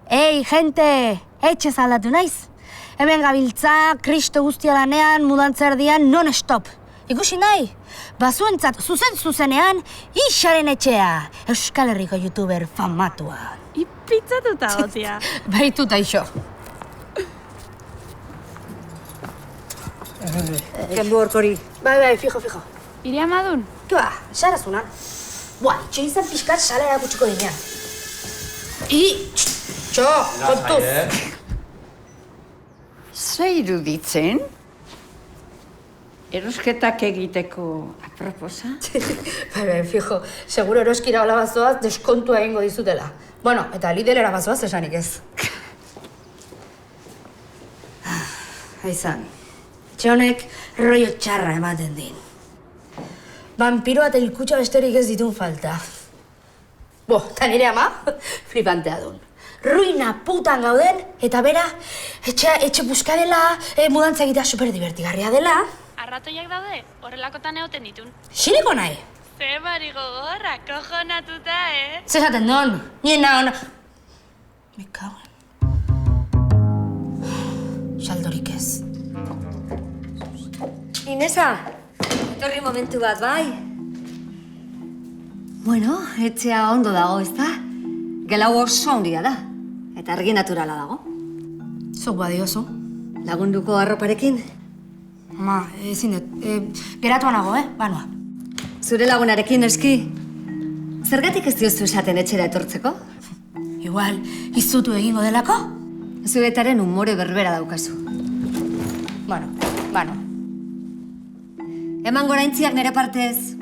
Ei, gente, etxe zaldatu naiz. Hemen gabiltza, kristo guztia lanean, mudantzerdian, non-stop. Ikusi nahi? Bazuentzat zuzenean, Ixaren etxea. Euskal Herriko youtuber famatua. Ipitzatuta gotia. Baituta iso. Kendu horkori. Bai, fijo. Iri amadun? Ba, xara zunan. Buah, itxo izan pixkat sala erakutsiko dinean. Txo, kontuz. Zer iruditzen? Erosketak egiteko aproposa? Bai, fijo, seguro eroskira hola bazoaz deskontua egingo dizutela. Bueno, eta Lidlera bazoaz esanik ez. Aizan, txonek rollo txarra ematen din. Vampiroa eta hilkutxa besterik ez ditun falta. Bo, eta nire ama, flipantea dun. Ruina putan gauden, eta bera, etxe buskadela, mudantza egitea superdibertigarria dela. Arratoiak daude, horrelakotan egoten ditun. Xineko nahi? Ze bari gogorra, kojonatuta, Zesaten don, nien ona... Me cago en... Saldorik ez. Inesa, etorri momentu bat, bai? Bueno, etxea ondo dago, ezta? Gelau oso handia da, eta argi naturala dago. Zuk badiozu. Lagunduko arroparekin? Ma, ezin dut. Geratuan nago, Banoa. Zure lagunarekin, eski? Zergatik ez diozu esaten etxera etortzeko? Igual, izutu egingo delako? Zuetaren umore berbera daukazu. Bano. Eman goraintziak nire partez.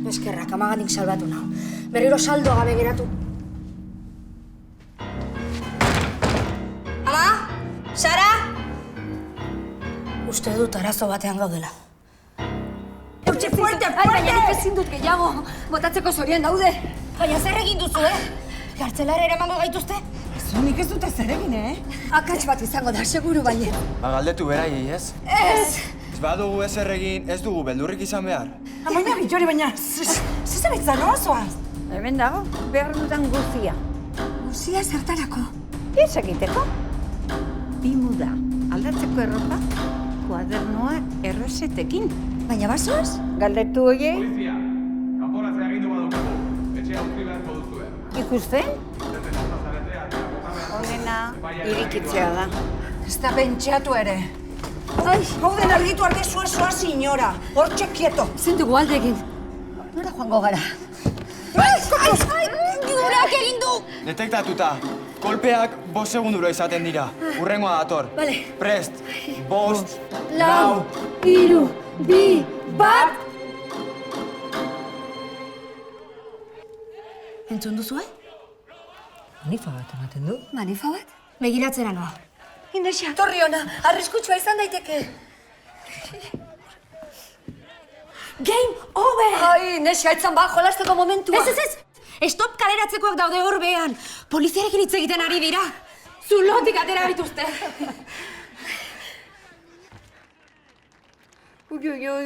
Eskerrak, amaganik salbatu nau. Berriro saldo gabe geratu. Ama? Sara? Uste dut arazo batean gaudela. Eutxe fuerte! Ai, baina nik ezin dut gehiago. Botatzeko zorien daude. Baina zer egin duzu, Gartzelara eramango gaituzte? Nik ez dute zer egin, Akats bat izango da, seguru baina. Galdetu beraiei, ez? Ez! Ez badugu ezer egin, ez dugu beldurrik izan behar. Baina, Bitxori, baina, zezen itzan oazoaz? Hemen dago, behar dudan guzia. Guzia zertarako? Ez egiteko? Bi muda, aldatzeko erropa, kuadernoa errezetekin. Baina basoaz? Galdetu oie? Polizia, kanporatzea agindu badukagu. Etxea utzi beharko duzue. Ikusten? Honena, irikitzea da. Ez da pentsatu ere. Ai! Gauden argitu arte zua sinora. Hortxe kieto. Ezin dugu alde egin. Nora joango gara? Gurak egin du! Detektatuta. Kolpeak 5 segunduro izaten dira. Hurrengoa dator. Bale. Prest. 5, 4, 3, 2, 1... Entzun duzu, Manifa bat ematen du. Manifa bat? Begiratzera noa. Inesa, torri ona, arriskutsua izan daiteke. Game over! Ai, Inesa, etzan ba, jolasteko momentua. Ez! Stop kaleratzekoak daude hor behan. Poliziarekin hitz egiten ari dira. Zulotik atera bituzte. Ui,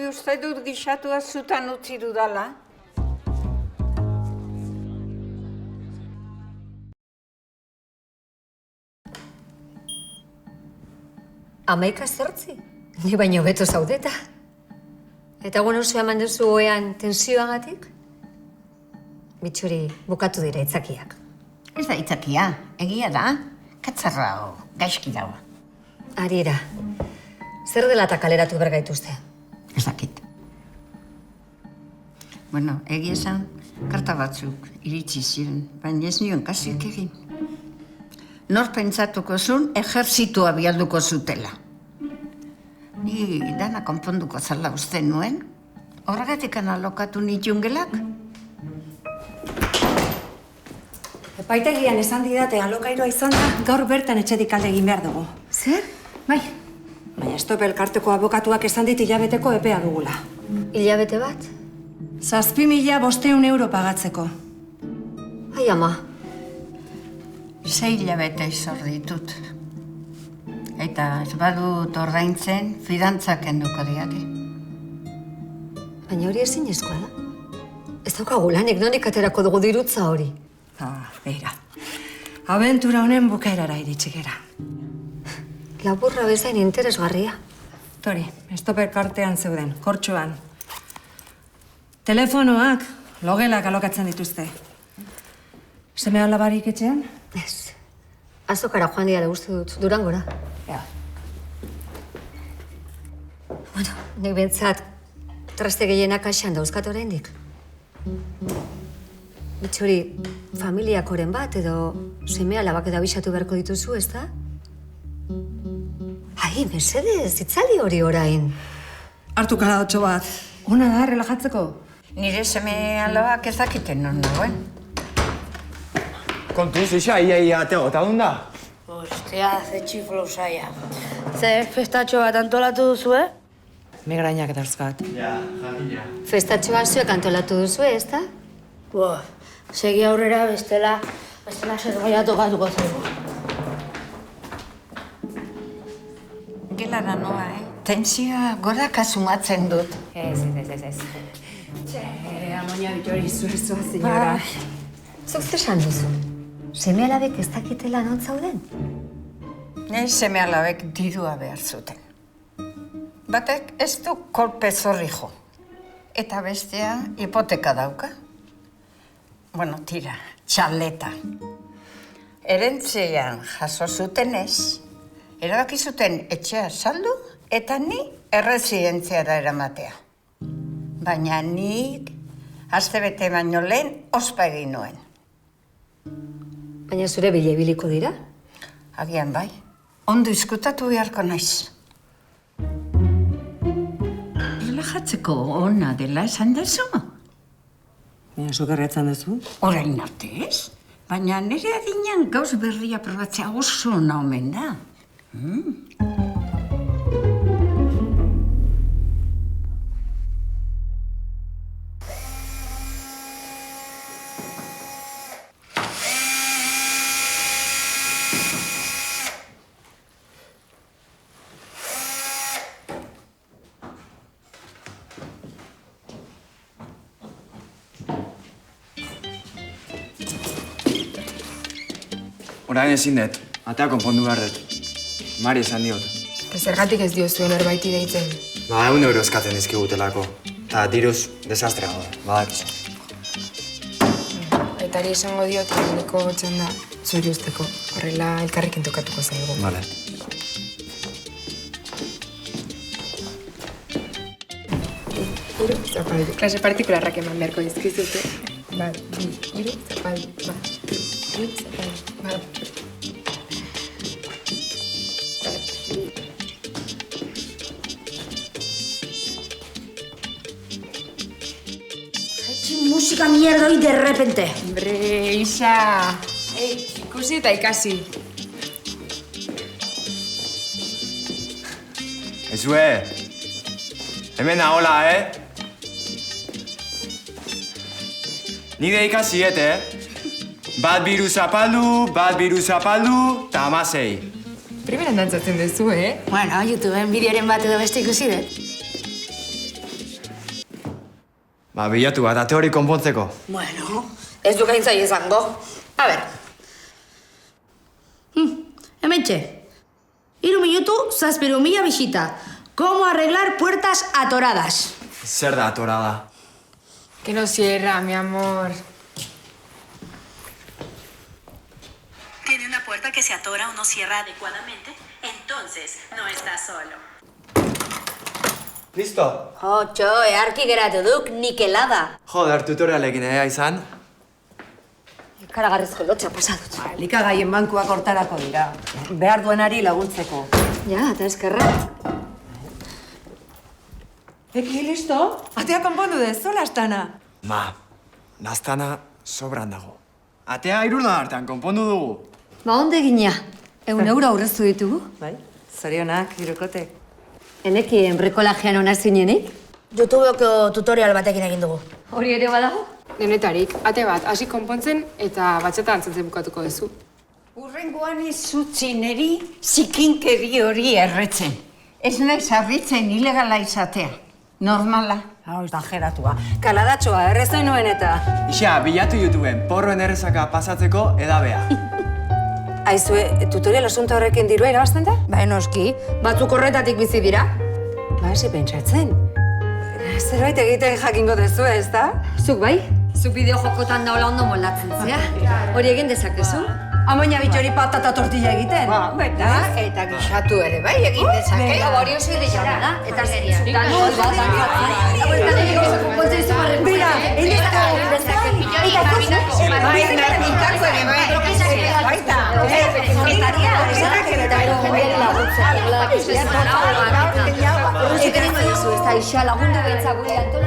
uste dut gixatua zutan utzi dudala. Amaika zortzi. Ni baino beto zaudeta. Eta guen oso eman duzu oean tensioagatik? Bitxuri, bukatu dira itzakiak. Ez da itzakia, egia da. Katzarra gaizki dago. Arira, zer dela eta kaleratu bergaituzte? Ez dakit. Bueno, egia esan, karta batzuk iritsi ziren, baina ez nion kasuik egin. Nor pentsatuko zuen ejertzitua bialduko zutela. Ni dana konponduko zala uste nuen. Horregatik alokatu nituen gelak. Epaitegian esan didate alokairoa izan da, gaur bertan etxetik alde egin behar dugu. Zer? Bai. Baina Stop elkarteko abokatuak esan dit hilabeteko epea dugula. Hilabete bat? 7.500 euro pagatzeko. Ai, ama. 6 hilabete izor ditut. Eta ez badut ordaintzen, fidantzak enduko diate. Baina hori ezinezkoa da. Ez daukagu lanik, nonik aterako dugu dirutza hori. Bera, Abentura honen bukaerara iritsi gera. Laburra bezain interesgarria. Tori, estoper kartean zeuden, kortxoan. Telefonoak, logelak alokatzen dituzte. Seme alabarik etxean? Ez. Azokara joan dira uste dut, Durangora. Ja. Bueno, nik bentsat traste gehienak aixan dauzkat oraindik. Bitxori, familiakoren bat edo seme alabak edo abisatu beharko dituzu, ez da? Ai, mesedez, itzali hori orain. Hartu kaladotxo bat. Ona da, relajatzeko. Nire seme alabak ez dakiten non nagoen. Kontuz, isa, ia atea gota dunda. Ostia, ze txiflo saia. Ze festatxo bat antolatu duzu, eh? Migrainak dauzkat. Ja, jakina. Festatxoa zuek antolatu duzu, ez da? Segi aurrera bestela zerbaia tokatuko zaigu. Gelara noa, Tentsioa goraka sumatzen dut. Ez. Amonia bitori zuezua, senyora. Zuk zesan duzu? Seme alabek ez dakitela non zauden? Nei seme alabek dirua behar zuten. Batek ez du kolpe zorri jo. Eta bestea hipoteka dauka. Bueno, tira, txaleta. Erentzean jaso zutenez, erabaki zuten etxea saldu eta ni erresidentziara eramatea. Baina nik astebete baino lehen ospa egin nuen. Baina zure bile biliko dira? Agian bai, ondo izkutatu beharko naiz. Relajatzeko ona dela esan dezu? Baina zuk erretzen duzu? Orain arte ez? Baina nire adinean gauz berria probatzea oso ona omen da. Orain ezin dut, atea konpondu behar dut. Mari esan diot. Zergatik ez diozuen herbaiti deitzen. 100 euro eskatzen dizkigutelako. Eta diruz desastre gaude, badakizu. Aitari esango diot, niko txanda zuri usteko. Horrela elkarrekin tokatuko zaigu. Vale. Hiru zapaldu. Klase partikularrak eman beharko dizkizute. Bat, bi, hiru zapaldu. Bat, hiru zapaldu. Bat. Musika mierda hoi de repente. Hombre, isa. Ikusi eta ikasi. Ezue, hemen ahola, Nire ikasiet, Bat biru zapaldu, eta 16. Primeran dantzatzen duzu, Bueno, YouTubeen bideoren bat edo beste ikusi dut. Ba, bilatu bat, ate hori konpontzeko. Bueno, ez du gaintzai izango. A ber. Hementxe. 3 minutu, 7.000 bisita. ¿Cómo arreglar puertas atoradas? Zer da atorada? Que no cierra, mi amor. Tiene una puerta que se atora o no cierra adecuadamente, entonces no está solo. Listo? Otxo, eharki geratu duk, nikelada. Joder, tutorialekin izan. Ikaragarrizko lotxa pasadut. Likagaien bankuak hortarako dira. Behar duenari laguntzeko. Ja, eta eskerra. Eki, listo? Atea konpondu dezu, lastana. Ma, lastana sobran dago. Atea 3 artean konpondu dugu. Ba, onde gina. 100 euro aurreztu ditugu. Bai, zorionak, hirukotek. Enekien brikolajean ona zinenik. YouTubeko tutorial batekin egin dugu. Hori ere badago? Denetarik, ate bat, hasi konpontzen eta batxeta antzatzen bukatuko duzu. Urrengoan izutzi neri zikinkeri hori erretzen. Ez naiz harritzen ilegala izatea. Normala. Hau, exageratua. Kaladatxoa, errezen nuen eta... Ixa, bilatu YouTubeen porroen errezaka pasatzeko edabea. Aizue, tutorial asunto horrekin dirua irabazten da? Ba, noski, batzuk horretatik bizi dira. Ba, hasi pentsatzen. Zerbait egiten jakingo dezu, ez da? Zuk bai? Zuk bideo jokotan daula ondo moldatzen zea. Hori egin dezakezu? Amoina bitxori patata tortilla egiten. Eta gixatu ere bai egin dezake. Hori oso ideia da. Eta zutan Mira, Eta ixa lagundu behitza gure antol